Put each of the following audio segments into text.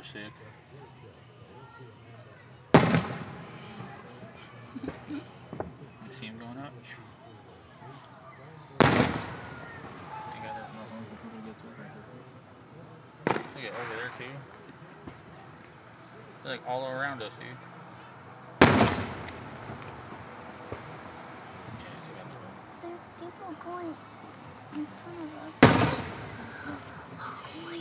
are sick. You see him going up? Look at over there too. They're like all around us, dude. There's people going in front of us. Oh boy.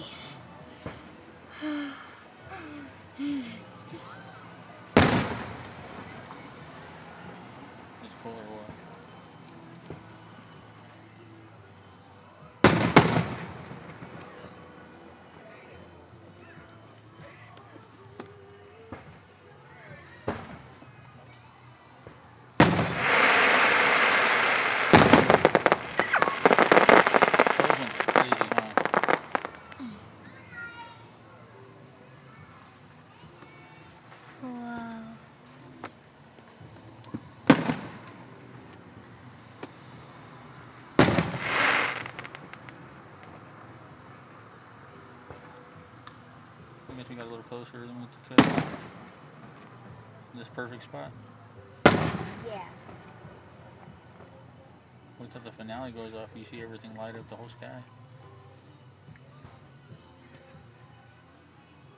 It's cool or what? I guess we got a little closer than we could. This perfect spot? Yeah. Wait till the finale goes off, you see everything light up the whole sky.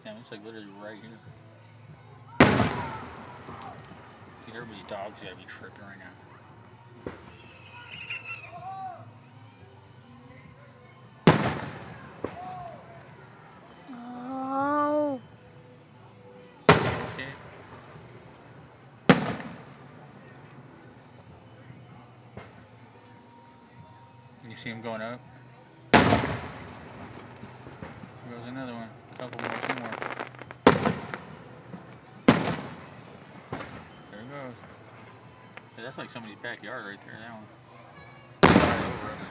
Damn, it's like literally right here. Dude, everybody's dogs gotta be tripping right now. Oh. Okay. You see him going up? There goes another one. A couple more, two more. There it goes. Hey, that's like somebody's backyard right there, that one. Right over us.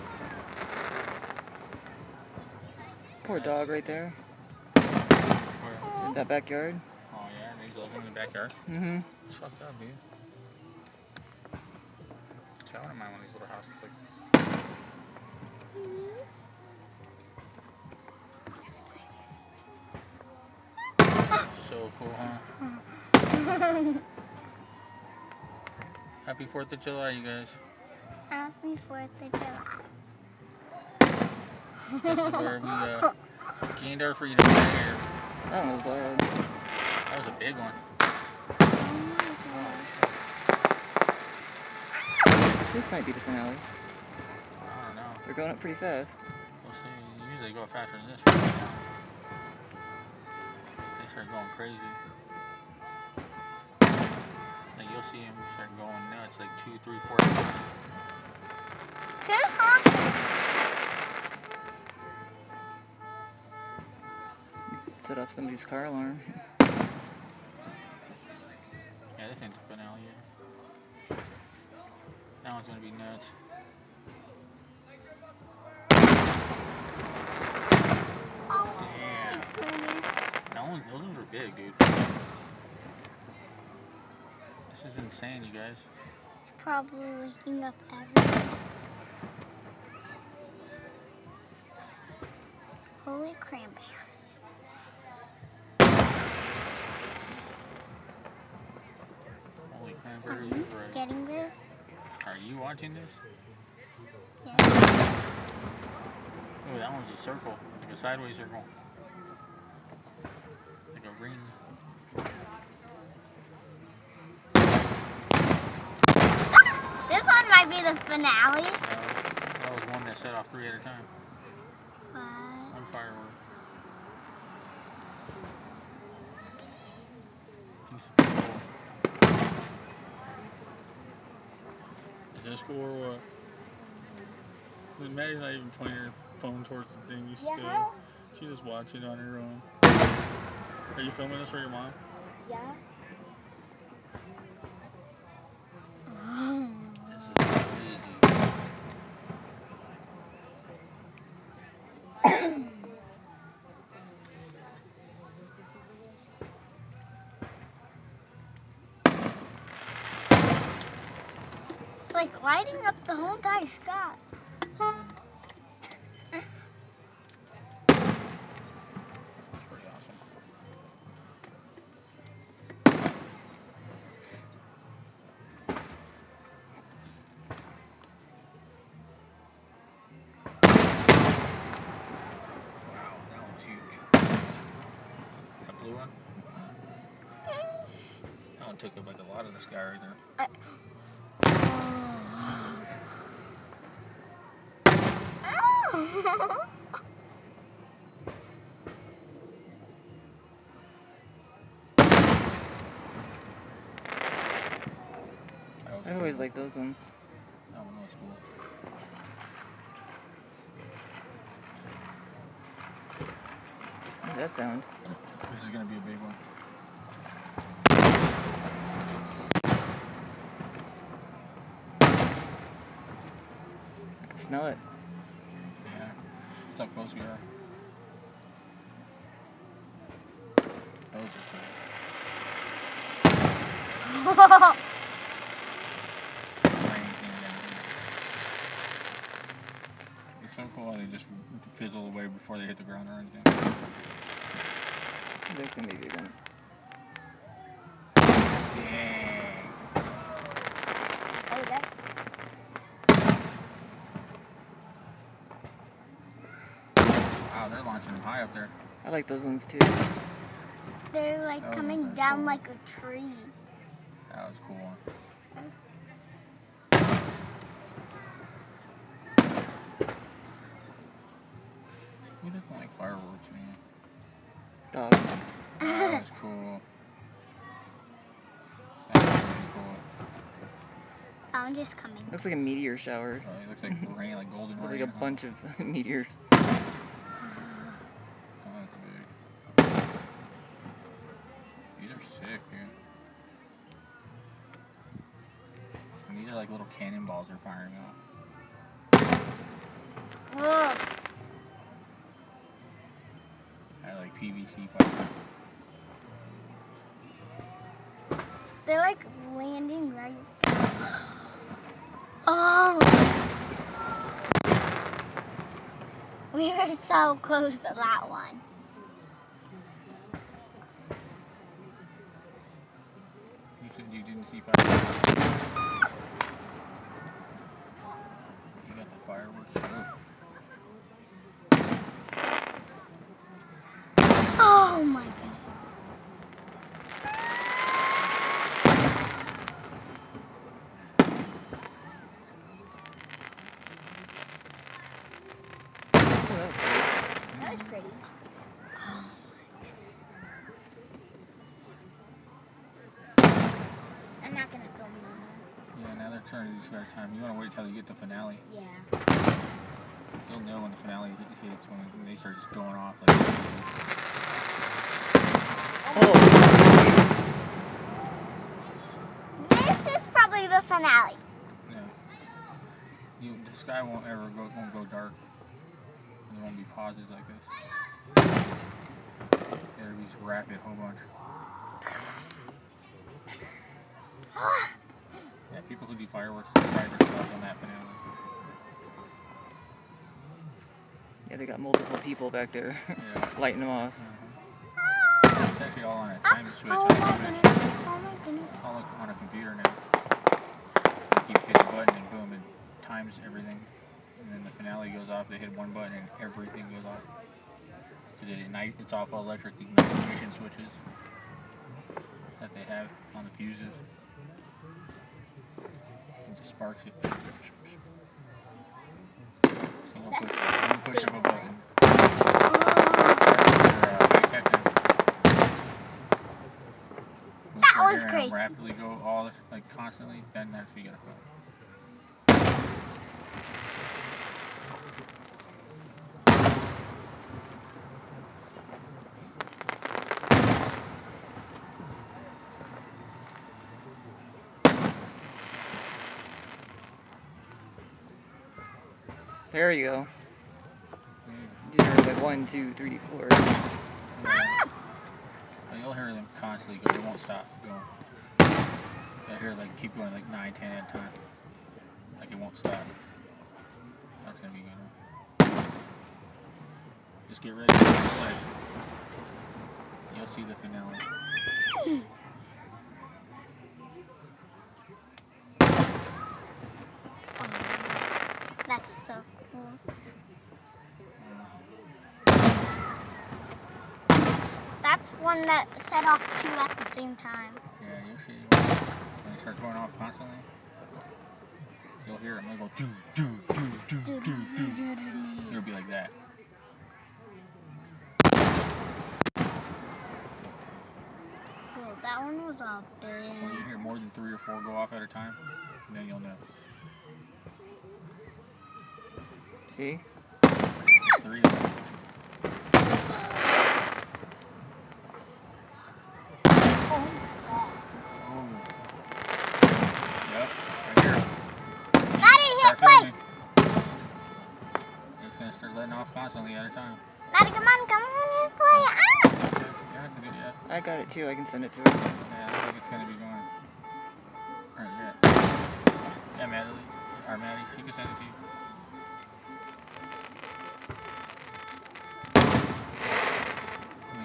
Poor dog right there. Where? In that backyard. Oh yeah, he's living in the backyard. Mm-hmm. It's fucked up, dude. I wouldn't mind one of these little houses like so cool, huh? Happy 4th of July, you guys. Happy 4th of July. This is where we gained our freedom right here. That was loud. That was a big one. Oh my gosh. This might be the finale. I don't know. They're going up pretty fast. We'll see. Usually they go faster than this right now. They start going crazy. Like you'll see them start going nuts, like 2, 3, 4 hours. Who's honking? Set off somebody's car alarm. Yeah, this ain't the finale yet. That one's gonna be nuts. Oh, Damn. my goodness. Those ones are big, dude. This is insane, you guys. It's probably waking up everyone. Holy cranberry. Holy Are cranberries you is right. getting this? Are you watching this? Yeah. Oh, that one's a circle, like a sideways circle. Like a ring. This one might be the finale. That was one that set off 3 at a time. What? One firework. Is this cool or what? Maddie's not even pointing her phone towards the thing. You still. She just watching on her own. Are you filming this for your mom? Yeah. This is easy. It's like lighting up the whole entire sky. That's pretty awesome. took up like a lot of the sky right there. I always like those ones. That one was cool. What's that sound? This is gonna be a big one. I can smell it. Yeah. That's how close we are. Those are cool. It's so cool how they just fizzle away before they hit the ground or anything. There's some maybe one. Dang. Oh, that. Wow, they're launching them high up there. I like those ones too. They're like That was coming pretty down cool. like a tree. That was a cool one. Who doesn't like fireworks, man? Dogs. That was cool. That was really cool. I'm just coming. Looks like a meteor shower. It looks like rain, like golden Looks rain. like a bunch of meteors. That was big. These are sick, dude. And these are like little cannonballs they're firing off. Whoa. I like PVC fire. They're like landing right. Oh. We were so close to that one. You said you didn't see fire. You got the fireworks too. Oh my goodness. Oh, that was cool. That was pretty. I'm not gonna film no more. Yeah, now they're turning each other's time. You want to wait till you get the finale. Yeah. You'll know when the finale hits when they start just going off. Like, Oh, This is probably the finale. yeah. The sky won't go dark. There won't be pauses like this. It'll be rapid, whole bunch. Yeah, people who do fireworks pride themselves on that finale. yeah, they got multiple people back there Yeah. lighting them off. It's actually all on a time switch. Oh on my the goodness. Oh my goodness. It's all on a computer now. You keep hitting a button and boom, it times everything. And then the finale goes off, they hit one button and everything goes off. Because it's off electric ignition switches that they have on the fuses. It just sparks it. Single push of a button. That was crazy. Rapidly go all like constantly, then that's what you gotta put. There you go. You heard like 1, 2, 3, 4. You'll hear them constantly go, they won't stop going. You'll hear like keep going like 9, 10 at a time. Like it won't stop. That's gonna be good. Just get ready to play. You'll see the finale. That's so cool. That's one that set off two at the same time. Yeah, you'll See, when it starts going off constantly, you'll hear it. It'll go do do do do do do. It'll be like that. Cool, that one was a When you big. hear more than 3 or 4 go off at a time, then you'll know. See? 3 of them. Yep, right here. Maddie, hit Start play! filming. It's gonna start letting off constantly at a time. Maddie, come on, hit play! Ah! Okay, you don't have to do it yet. I got it too. I can send it to her. Yeah, I think it's gonna be going. Alright, yeah. Yeah, Maddie, she can send it to you.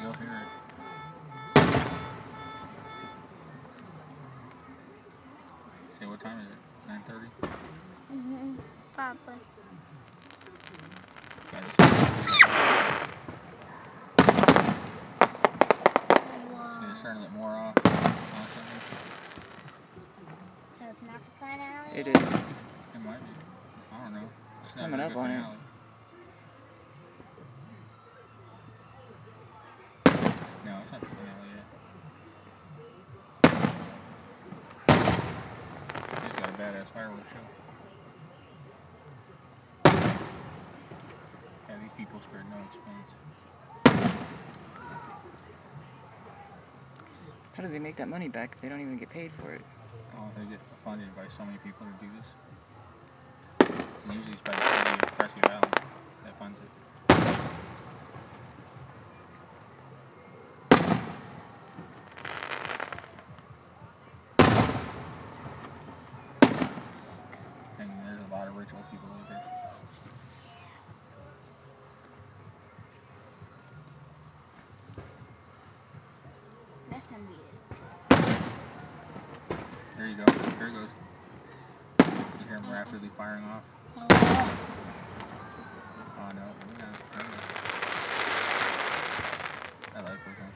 You'll hear it. Say, what time is it? 9:30? Probably. Yeah, it's Whoa. starting to let more off constantly. So it's not the finale? It is. It might be. I don't know. It's coming never a up on it. finale. No, it's not the finale yet. He's got a badass fireworks show. Yeah, these people spared no expense. How do they make that money back if they don't even get paid for it? Oh, they get funded by so many people to do this. And usually it's by the city of Crescent Valley that funds it. And there's a lot of rich old people live there. That's gonna be it. There you go. There it goes. You hear them rapidly firing off. Oh, Oh no, maybe not. That light goes on.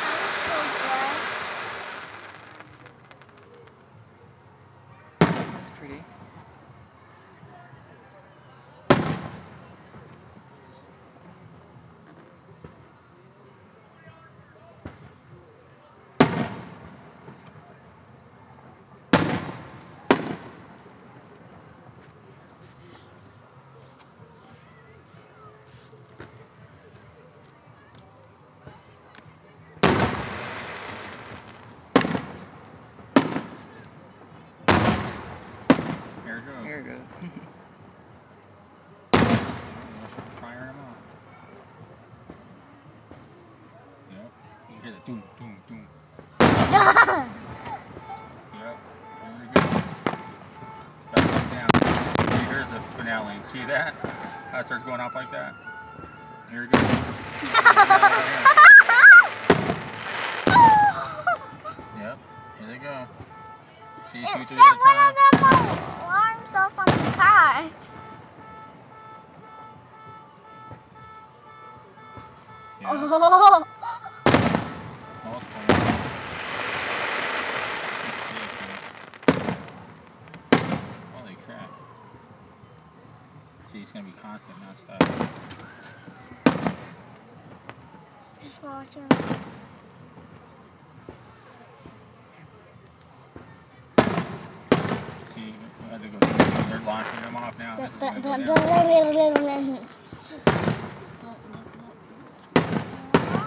that was so good. That's pretty. Here it goes. Here it goes. Firing them off. Yep. You hear the doom, doom, doom. Yep. There we go. It's about to come down. See, here's the finale. See that? How it starts going off like that? Here it goes. Yep. Here they go. See, It shoot set through at a one of time. them alarms off on the car. Yeah. Oh. Multiple ones. This is sick, dude. Holy crap. See, it's gonna be constant, not stop. Just watching. See, we had to go. They're launching them off now. This is gonna go down.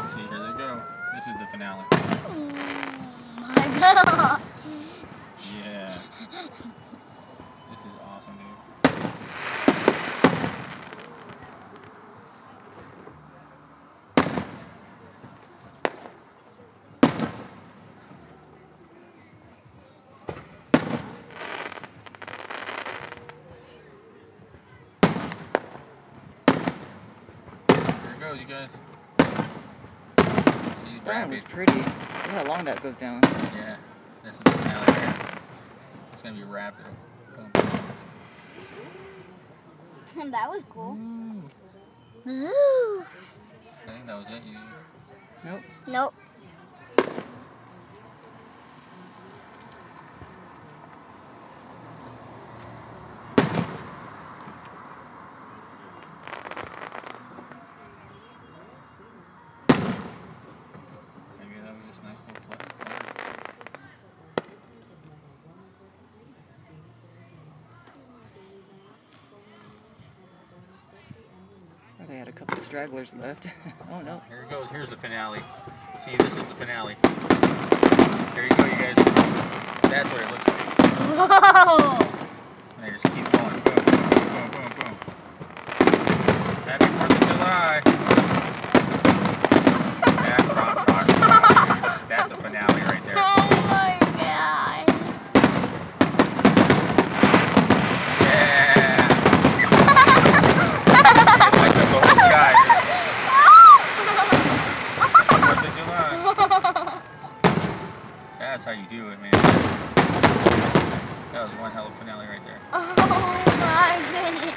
See, here they go. This is the finale. Oh my god. Yeah. This is awesome, dude. There it goes, you guys. See, That one rapid. was pretty. Look how long that goes down. Yeah. This is the finale there. It's gonna be rapid. Boom, boom. That was cool. Mm. Zoo. I think that was it. Nope. Nope. Maybe that was just a nice little play. Oh, they had a couple stragglers left. Oh no. Here it goes. Here's the finale. See, this is the finale. There you go, you guys. That's what it looks like. Whoa. And they just keep going. Boom, boom, boom, boom, boom. Happy 4th of July. That's what I'm talking about. That's a finale right there. Oh my god. Yeah. Lights up the whole sky. 4th of July. That's how you do it, man. That was one hell of a finale right there. Oh my goodness.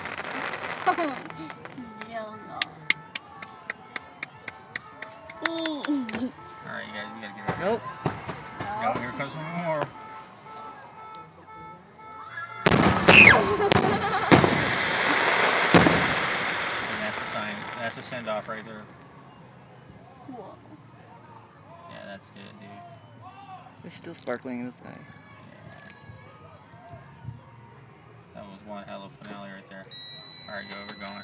Still not. Alright, you guys, we gotta get out of here. Nope. No, here comes some more. And that's the sign. That's the send off right there. Cool. Yeah, that's it, dude. It's still sparkling in the sky. Yeah. That was one hell of a finale right there. Alright, go, we're going.